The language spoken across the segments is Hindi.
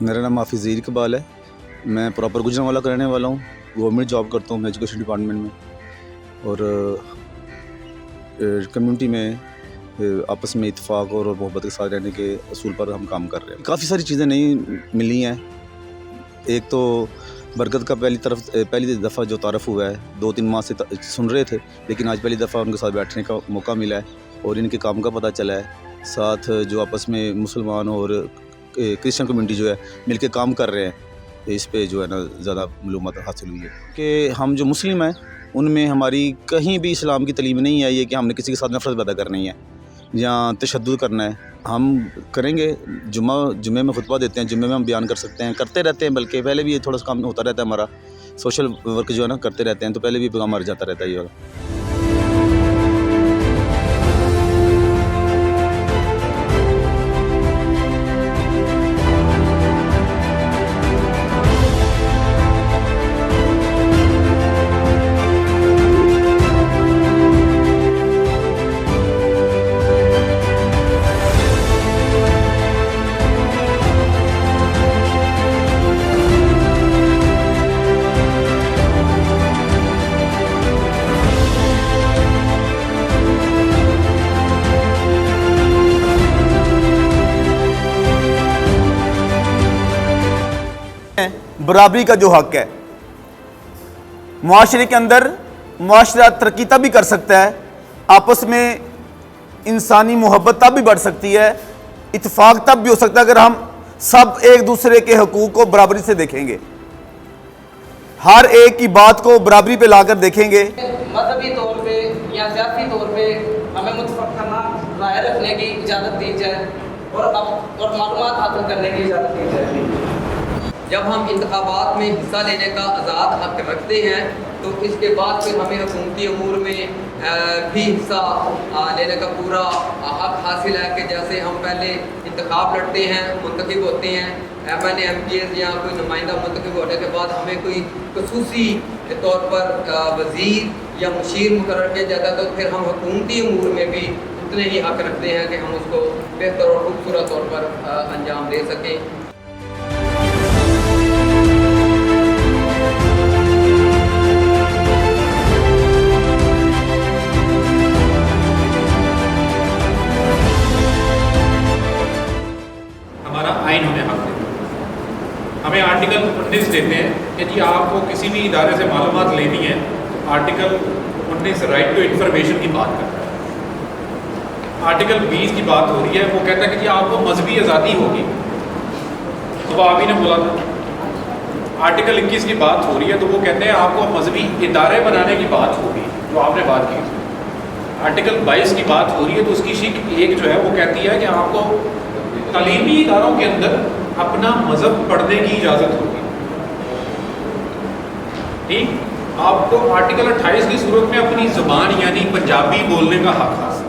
मेरा नाम हाफिज़ इकबाल है। मैं प्रॉपर गुजरांवाला का रहने वाला हूँ। गवर्नमेंट जॉब करता हूँ मैं एजुकेशन डिपार्टमेंट में, और कम्युनिटी में आपस में इत्तेफाक और मोहब्बत के साथ रहने के असूल पर हम काम कर रहे हैं। काफ़ी सारी चीज़ें नई मिली हैं। एक तो बरकत का पहली दफ़ा जो तारफ़ हुआ है, 2-3 माह से सुन रहे थे, लेकिन आज पहली दफ़ा उनके साथ बैठने का मौका मिला है और इनके काम का पता चला है। साथ जो आपस में मुसलमान और क्रिश्चियन कम्युनिटी जो है मिलके काम कर रहे हैं, इस पे जो है ना ज़्यादा मालूमात हासिल हुई है कि हम जो मुस्लिम हैं उनमें हमारी कहीं भी इस्लाम की तालीम नहीं आई है कि हमने किसी के साथ नफ़रत पैदा करनी है या तशद्दुद करना है। हम करेंगे, जुम्मे में खुतबा देते हैं, जुम्मे में हम बयान कर सकते हैं, करते रहते हैं, बल्कि पहले भी ये थोड़ा सा काम होता रहता है हमारा, सोशल वर्क जो है ना करते रहते हैं, तो पहले भी काम मर जाता रहता है ये वाला। बराबरी का जो हक है, मुआशरे के अंदर मुआशरा तरक्की तब भी कर सकता है, आपस में इंसानी मोहब्बत तब भी बढ़ सकती है, इत्तेफाक तब भी हो सकता है अगर हम सब एक दूसरे के हकूक़ को बराबरी से देखेंगे, हर एक की बात को बराबरी पे लाकर देखेंगे। मजहबी तौर पे या सियासी तौर पे हमें मुतफ़क़्क़ाना राय रखने की इजाज़त दी जाए और मालूमात हासिल करने की इजाज़त दी जाए। जब हम इंतखाबात में हिस्सा लेने का आज़ाद हक़ रखते हैं तो इसके बाद फिर हमें हुकूमती अमूर में भी हिस्सा लेने का पूरा हक़ हासिल है कि जैसे हम पहले इंतखाब लड़ते हैं, मुंतखब होते हैं, MNA MPs या कोई नुमाइंदा मुंतखब होने के बाद हमें कोई खसूसी तौर पर वज़ीर या मुशीर मुकर्रर किया जाता है, तो फिर हम हुकूमती अमूर में भी उतने ही हक़ रखते हैं कि हम उसको बेहतर और खूबसूरत तौर पर अंजाम दे सकें। आइन हमें हक देते हैं। हमें आर्टिकल 19 देते हैं कि जी आपको किसी भी इदारे से मालूमात लेनी है, आर्टिकल 19 राइट टू इंफॉर्मेशन की बात करता है। आर्टिकल 20 की बात हो रही है, वो कहता है कि जी आपको मजहबी आज़ादी होगी, तो वो आप ही ने बोला था। आर्टिकल 21 की बात हो रही है तो वो कहते हैं आपको मजहबी इदारे बनाने की बात होगी, जो आपने बात की। आर्टिकल 22 की बात हो रही है तो उसकी शिक एक जो है वो कहती है कि आपको तालीमी इदारों के अंदर अपना मजहब पढ़ने की इजाज़त होगी। ठीक, आपको आर्टिकल 28 की सूरत में अपनी ज़ुबान यानी पंजाबी बोलने का हक हासिल।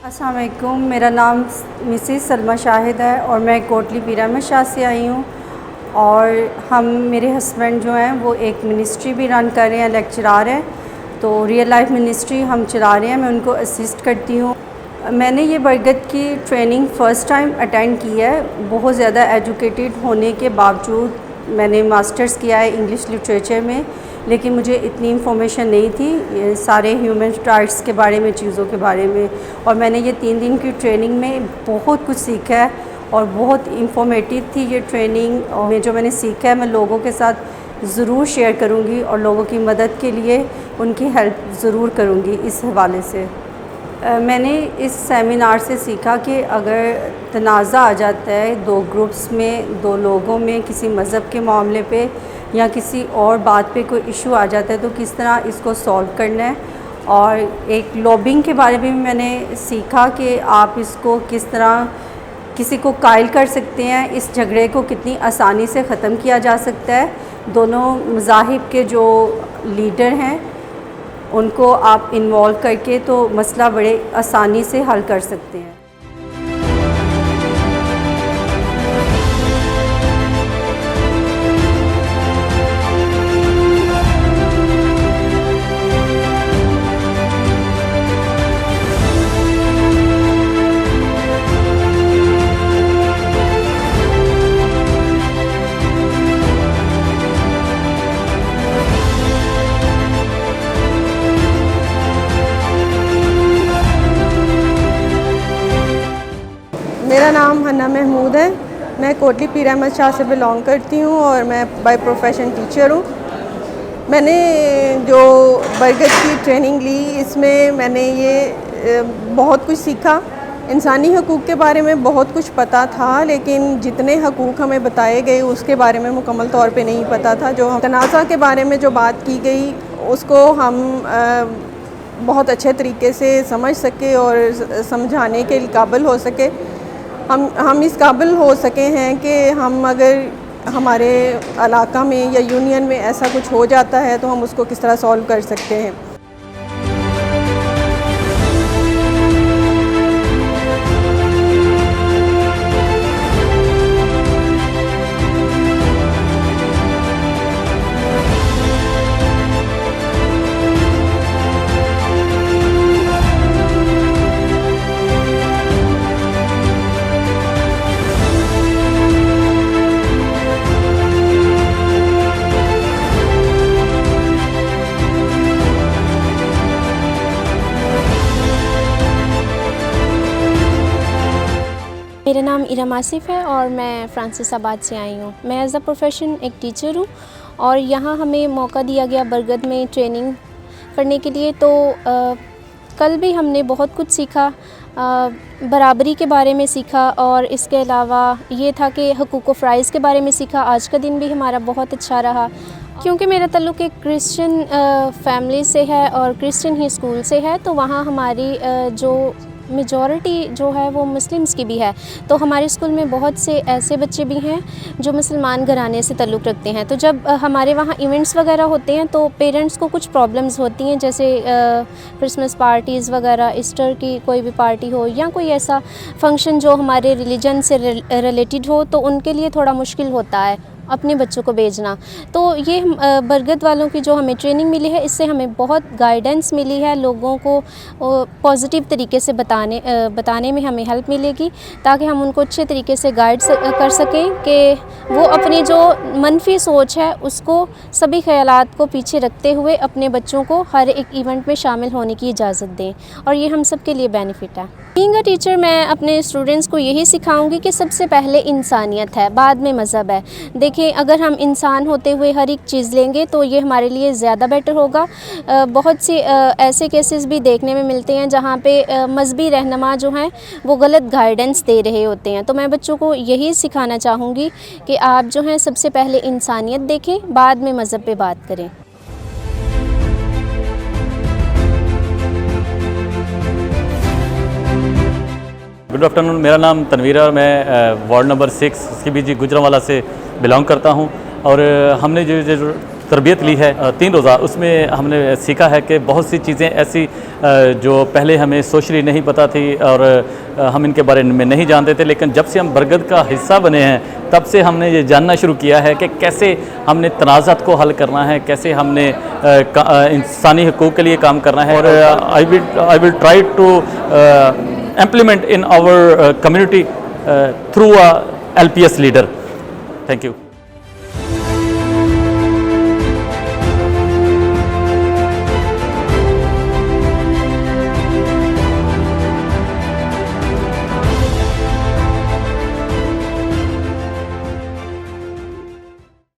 अस्सलाम वालेकुम, मेरा नाम मिसेस सलमा शाहिद है और मैं कोटली पीरामद शाह से आई हूँ। और मेरे हस्बैंड जो हैं वो एक मिनिस्ट्री भी रन कर रहे हैं, लेक्चरार हैं, तो रियल लाइफ मिनिस्ट्री हम चला रहे हैं, मैं उनको असिस्ट करती हूँ। मैंने ये बरगत की ट्रेनिंग फ़र्स्ट टाइम अटेंड की है। बहुत ज़्यादा एजुकेटेड होने के बावजूद मैंने मास्टर्स किया है इंग्लिश लिटरेचर में, लेकिन मुझे इतनी इन्फॉर्मेशन नहीं थी ये सारे ह्यूमन राइट्स के बारे में, चीज़ों के बारे में। और मैंने ये 3 दिन की ट्रेनिंग में बहुत कुछ सीखा है और बहुत इंफॉर्मेटिव थी ये ट्रेनिंग। और जो मैंने सीखा है मैं लोगों के साथ ज़रूर शेयर करूँगी और लोगों की मदद के लिए उनकी हेल्प ज़रूर करूँगी। इस हवाले से मैंने इस सेमिनार से सीखा कि अगर तनाज़ा आ जाता है 2 ग्रुप्स में, 2 लोगों में, किसी मज़हब के मामले पे या किसी और बात पे कोई इशू आ जाता है तो किस तरह इसको सॉल्व करना है। और एक लॉबिंग के बारे में भी मैंने सीखा कि आप इसको किस तरह किसी को कायल कर सकते हैं, इस झगड़े को कितनी आसानी से ख़त्म किया जा सकता है। दोनों मज़ाहिब के जो लीडर हैं उनको आप इन्वॉल्व करके तो मसला बड़े आसानी से हल कर सकते हैं। मेरा नाम हन्ना महमूद है। मैं कोटली पीर अहमद शाह से बिलोंग करती हूँ और मैं बाय प्रोफेशन टीचर हूँ। मैंने जो बरगद की ट्रेनिंग ली, इसमें मैंने ये बहुत कुछ सीखा। इंसानी हकूक़ के बारे में बहुत कुछ पता था, लेकिन जितने हकूक़ हमें बताए गए उसके बारे में मुकम्मल तौर पे नहीं पता था। जो तनाज़ा के बारे में जो बात की गई उसको हम बहुत अच्छे तरीके से समझ सके और समझाने के काबिल हो सके। हम इस काबिल हो सके हैं कि हम अगर हमारे इलाका में या यूनियन में ऐसा कुछ हो जाता है तो हम उसको किस तरह सॉल्व कर सकते हैं। मेरा नाम इरम आसिफ है और मैं फ्रांसिसाबाद से आई हूँ। मैं एज़ अ प्रोफेशन एक टीचर हूँ और यहाँ हमें मौका दिया गया बरगद में ट्रेनिंग करने के लिए। तो कल भी हमने बहुत कुछ सीखा, बराबरी के बारे में सीखा और इसके अलावा ये था कि हकूक़ व फ़राइज़ के बारे में सीखा। आज का दिन भी हमारा बहुत अच्छा रहा क्योंकि मेरा ताल्लुक़ एक क्रिश्चियन फैमिली से है और क्रिश्चियन ही स्कूल से है। तो वहाँ हमारी जो मेजॉरिटी जो है वो मुस्लिम्स की भी है। तो हमारे स्कूल में बहुत से ऐसे बच्चे भी हैं जो मुसलमान घराने से ताल्लुक़ रखते हैं। तो जब हमारे वहाँ इवेंट्स वगैरह होते हैं तो पेरेंट्स को कुछ प्रॉब्लम्स होती हैं, जैसे क्रिसमस पार्टीज़ वगैरह, ईस्टर की कोई भी पार्टी हो या कोई ऐसा फंक्शन जो हमारे रिलीजन से रिलेटेड हो, तो उनके लिए थोड़ा मुश्किल होता है अपने बच्चों को भेजना। तो ये बरगद वालों की जो हमें ट्रेनिंग मिली है, इससे हमें बहुत गाइडेंस मिली है। लोगों को पॉजिटिव तरीके से बताने में हमें हेल्प मिलेगी ताकि हम उनको अच्छे तरीके से गाइड कर सकें कि वो अपनी जो मनफी सोच है उसको, सभी ख़यालात को पीछे रखते हुए अपने बच्चों को हर एक इवेंट में शामिल होने की इजाज़त दें और ये हम सब के लिए बेनिफिट है। बीइंग अ टीचर मैं अपने स्टूडेंट्स को यही सिखाऊंगी कि सबसे पहले इंसानियत है, बाद में मज़हब है। देखिए, अगर हम इंसान होते हुए हर एक चीज़ लेंगे तो ये हमारे लिए ज़्यादा बेटर होगा। बहुत से ऐसे केसेस भी देखने में मिलते हैं जहाँ पे मजहबी रहनुमा जो हैं वो गलत गाइडेंस दे रहे होते हैं। तो मैं बच्चों को यही सिखाना चाहूँगी कि आप जो हैं सबसे पहले इंसानियत देखें, बाद में मज़हब पे बात करें। गुड आफ्टरनून, मेरा नाम तनवीर है और मैं वार्ड नंबर 6 CBG गुजरांवाला से बिलोंग करता हूं। और हमने जो तरबियत ली है 3 रोज़ा, उसमें हमने सीखा है कि बहुत सी चीज़ें ऐसी जो पहले हमें सोशली नहीं पता थी और हम इनके बारे में नहीं जानते थे, लेकिन जब से हम बरगद का हिस्सा बने हैं तब से हमने ये जानना शुरू किया है कि कैसे हमने तनाज़ात को हल करना है, कैसे हमने इंसानी हकूक़ के लिए काम करना है। और I will try to implement in our community through a LPS leader. Thank you.